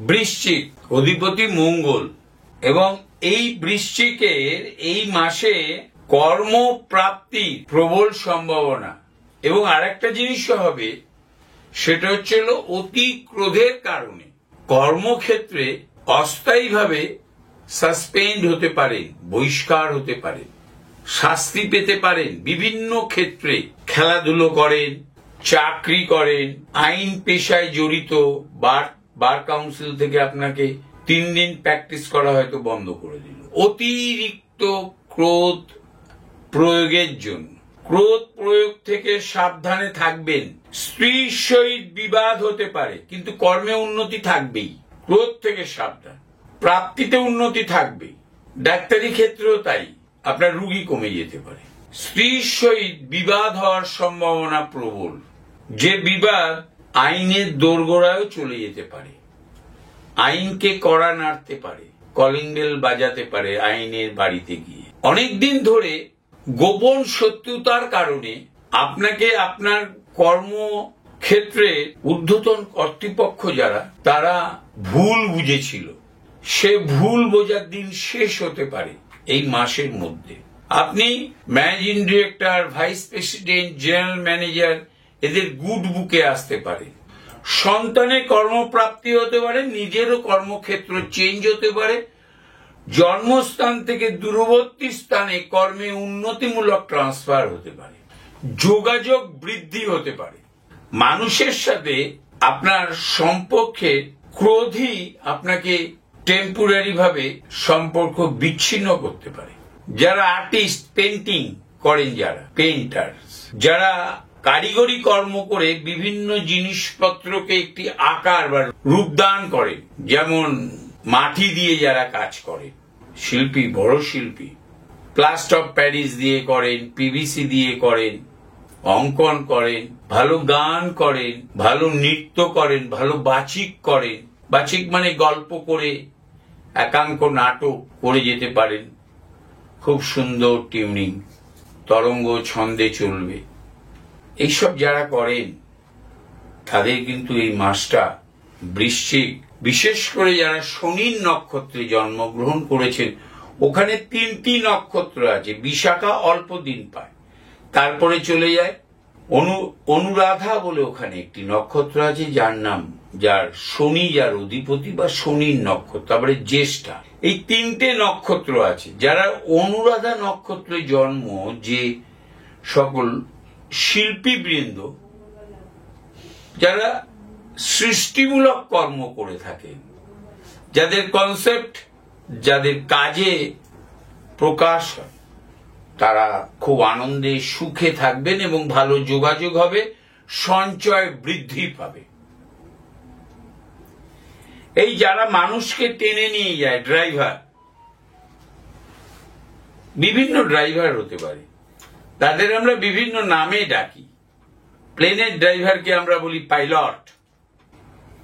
বৃশ্চিক, অধিপতি মঙ্গল, এবং এই বৃশ্চিকের এই মাসে কর্মপ্রাপ্তি প্রবল সম্ভাবনা। এবং আরেকটা জিনিসও হবে, সেটা হচ্ছে অতি ক্রোধের কারণে কর্মক্ষেত্রে অস্থায়ীভাবে সাসপেন্ড হতে পারেন, বহিষ্কার হতে পারেন, শাস্তি পেতে পারেন। বিভিন্ন ক্ষেত্রে খেলাধুলো করেন, চাকরি করেন, আইন পেশায় জড়িত, বার কাউন্সিল থেকে আপনাকে 3 দিন প্র্যাকটিস করা হয়তো বন্ধ করে দিল অতিরিক্ত ক্রোধ প্রয়োগের জন্য। ক্রোধ প্রয়োগ থেকে সাবধানে থাকবেন। স্ত্রীর সহিত বিবাদ হতে পারে, কিন্তু কর্মে উন্নতি থাকবেই। ক্রোধ থেকে সাবধান। প্রাপ্তিতে উন্নতি থাকবেই। ডাক্তারি ক্ষেত্রেও তাই, আপনার রোগী কমে যেতে পারে। স্ত্রীর সহিত বিবাদ হওয়ার সম্ভাবনা প্রবল, যে বিবাদ আইনের দোরগোড়ায়ও চলে যেতে পারে, আইনকে কড়া নাড়তে পারে, কলিং বেল বাজাতে পারে আইনের বাড়িতে গিয়ে। অনেকদিন ধরে গোপন শত্রুতার কারণে আপনাকে আপনার কর্মক্ষেত্রে ঊর্ধ্বতন কর্তৃপক্ষ যারা, তারা ভুল বুঝেছিল, সে ভুল বোঝার দিন শেষ হতে পারে এই মাসের মধ্যে। আপনি managing director, vice president, general manager, এদের গুড বুকে আসতে পারে। সন্তানের কর্মপ্রাপ্তি হতে পারে, নিজেরও কর্মক্ষেত্র চেঞ্জ হতে পারে, জন্মস্থান থেকে দূরবর্তী স্থানে কর্মে উন্নতিমূলক ট্রান্সফার হতে পারে, যোগাযোগ বৃদ্ধি হতে পারে। মানুষের সাথে আপনার সম্পর্কে ক্রোধই আপনাকে টেম্পোরারি ভাবে সম্পর্ক বিচ্ছিন্ন করতে পারে। যারা আর্টিস্ট, পেন্টিং করেন, যারা পেইন্টার, যারা কারিগরি কর্ম করে বিভিন্ন জিনিসপত্রকে একটি আকার বা রূপদান করেন, যেমন মাটি দিয়ে যারা কাজ করে, শিল্পী, বড় শিল্পী, প্লাস্টার অফ প্যারিস দিয়ে করেন, পিভিসি দিয়ে করেন, অঙ্কন করেন, ভালো গান করেন, ভালো নৃত্য করেন, ভালো বাচিক করেন। বাচিক মানে গল্প করে, একাঙ্ক নাটক করে যেতে পারেন, খুব সুন্দর টিউনিং, তরঙ্গ ছন্দে চলবে। এইসব যারা করেন তাদের কিন্তু এই মাসটা বৃশ্চিক, বিশেষ করে যারা শনির নক্ষত্রে জন্মগ্রহণ করেছেন, ওখানে 3টি নক্ষত্র আছে। বিশাখা অল্প দিন পায়, তারপরে চলে যায় অনুরাধা বলে ওখানে একটি নক্ষত্র আছে, যার শনি, যার অধিপতি বা শনির নক্ষত্র, তারপরে জ্যেষ্ঠা। এই 3টে নক্ষত্র আছে। যারা অনুরাধা নক্ষত্রে জন্ম, যে সকল শিল্পীবৃন্দ যারা সৃষ্টিমূলক কর্ম করে থাকেন, যাদের কনসেপ্ট, যাদের কাজে প্রকাশ হয়, তারা খুব আনন্দে সুখে থাকবেন এবং ভালো যোগাযোগ হবে, সঞ্চয় বৃদ্ধি পাবে। এই যারা মানুষকে টেনে নিয়ে যায়, ড্রাইভার, বিভিন্ন ড্রাইভার হতে পারে, তাদের আমরা বিভিন্ন নামে ডাকি। প্লেনের ড্রাইভারকে আমরা বলি পাইলট,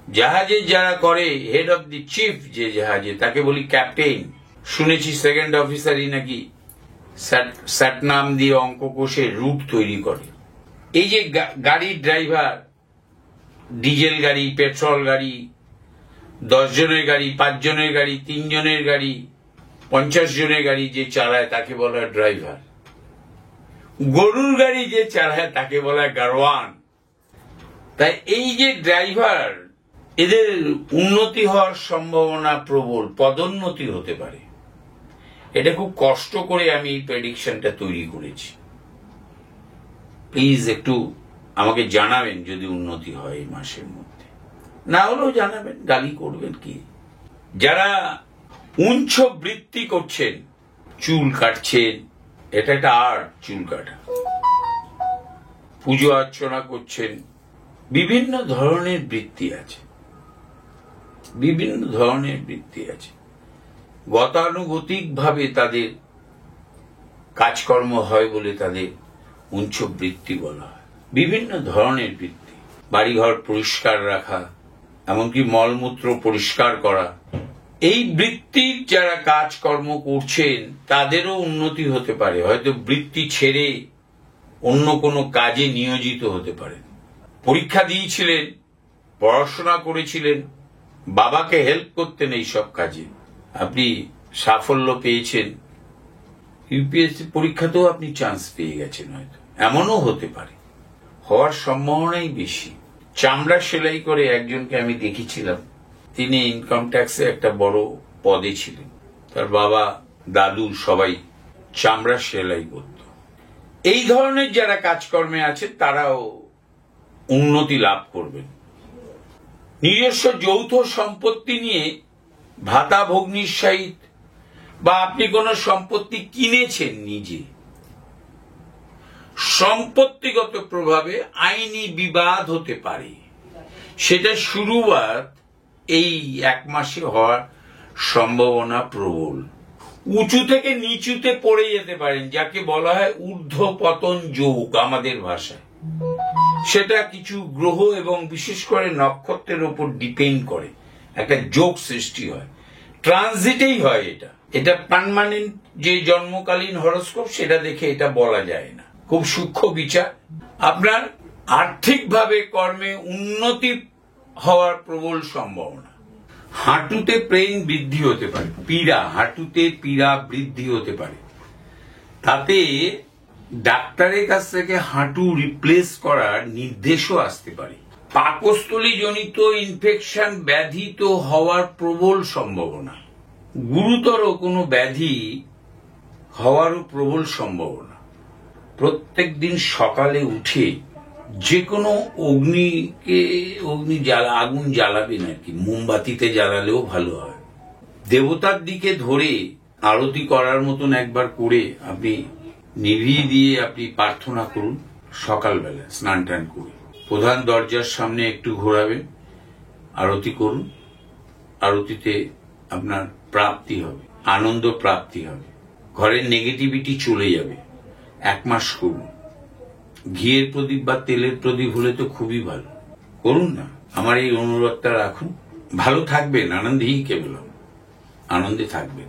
জাহাজে যারা করে হেড অফ দি চিফ, যে জাহাজে, তাকে বলি ক্যাপ্টেন। শুনেছি সেকেন্ড অফিসারই নাকি স্যাট নাম দিয়ে অঙ্ক কষে রুট তৈরি করে। এই যে গাড়ির ড্রাইভার, ডিজেল গাড়ি, পেট্রোল গাড়ি, 10 জনের গাড়ি, 5 জনের গাড়ি, 3 জনের গাড়ি, 50 জনের গাড়ি যে চালায় তাকে বলা ড্রাইভার। গরুর গাড়ি যে চালায় তাকে বলা গারওয়ান। তাই এই যে ড্রাইভার, এদের উন্নতি হওয়ার সম্ভাবনা প্রবল, পদোন্নতি হতে পারে। এটা খুব কষ্ট করে আমি এই প্রেডিকশনটা তৈরি করেছি। প্লিজ একটু আমাকে জানাবেন যদি উন্নতি হয় এই মাসের মধ্যে, না হলেও জানাবেন, গালি করবেন কি। যারা উঞ্চ বৃত্তি করছেন, চুল কাটছেন, এটা একটা আর্ট, চুল কাটা, পুজো অর্চনা করছেন, বিভিন্ন ধরনের বৃত্তি আছে, বিভিন্ন ধরনের বৃত্তি আছে। গতানুগতিক ভাবে তাদের কাজকর্ম হয় বলে তাদের উচ্চ বৃত্তি বলা হয়। বিভিন্ন ধরনের বৃত্তি, বাড়িঘর পরিষ্কার রাখা, এমনকি মলমূত্র পরিষ্কার করা, এই বৃত্তির যারা কাজকর্ম করছেন তাদেরও উন্নতি হতে পারে। হয়তো বৃত্তি ছেড়ে অন্য কোনো কাজে নিয়োজিত হতে পারেন। পরীক্ষা দিয়েছিলেন, পড়াশোনা করেছিলেন, বাবাকে হেল্প করতেন এই সব কাজে, আপনি সাফল্য পেয়েছেন, ইউপিএসসি পরীক্ষাতেও আপনি চান্স পেয়ে গেছেন, হয়তো এমনও হতে পারে, হওয়ার সম্ভাবনাই বেশি। চামড়া সেলাই করে একজনকে আমি দেখেছিলাম, তিনি ইনকাম ট্যাক্সে একটা বড় পদে ছিলেন, তার বাবা দাদু সবাই চামড়া সেলাই করত। এই ধরনের যারা কাজকর্মে আছে তারাও উন্নতি লাভ করবেন। নিজস্ব যৌথ সম্পত্তি নিয়ে ভাতা ভগ্নির সহিত বা আপনি কোন সম্পত্তি কিনেছেন নিজে, সম্পত্তিগত প্রভাবে আইনি বিবাদ হতে পারে, সেটা শুরুয়াত এই 1 মাসে হওয়ার সম্ভাবনা প্রবল। উঁচু থেকে নিচুতে পড়ে যেতে পারেন, যাকে বলা হয় ঊর্ধ্ব পতন যোগ আমাদের ভাষায়। সেটা কিছু গ্রহ এবং বিশেষ করে নক্ষত্রের উপর ডিপেন্ড করে একটা যোগ সৃষ্টি হয়, ট্রানজিটেই হয়। এটা পার্মানেন্ট যে জন্মকালীন হরোস্কোপ সেটা দেখে এটা বলা যায় না, খুব সূক্ষ্ম বিচার। আপনার আর্থিকভাবে কর্মে উন্নতি হওয়ার প্রবল সম্ভাবনা। হাঁটুতে পেইন বৃদ্ধি হতে পারে, হাঁটুতে পীড়া বৃদ্ধি হতে পারে, তাতে ডাক্তারের কাছ থেকে হাঁটু রিপ্লেস করার নির্দেশও আসতে পারে। পাকস্থলী জনিত ইনফেকশন ব্যাধি তো হওয়ার প্রবল সম্ভাবনা, গুরুতর কোনো ব্যাধি হওয়ারও প্রবল সম্ভাবনা। প্রত্যেক দিন সকালে উঠে যে কোনো আগুন জ্বালাবেন আর কি, মোমবাতিতে জ্বালালেও ভালো হয়। দেবতার দিকে ধরে আরতি করার মতন একবার করে আপনি নিভিয়ে দিয়ে আপনি প্রার্থনা করুন, সকালবেলা স্নান টান করে প্রধান দরজার সামনে একটু ঘোরাবেন, আরতি করুন। আরতিতে আপনার প্রাপ্তি হবে, আনন্দ প্রাপ্তি হবে, ঘরের নেগেটিভিটি চলে যাবে। 1 মাস করুন। ঘিয়ের প্রদীপ বা তেলের প্রদীপ হলে তো খুবই ভালো, করুন না। আমার এই অনুরোধটা রাখুন। ভালো থাকবেন, আনন্দেই কেবলম, আনন্দে থাকবেন।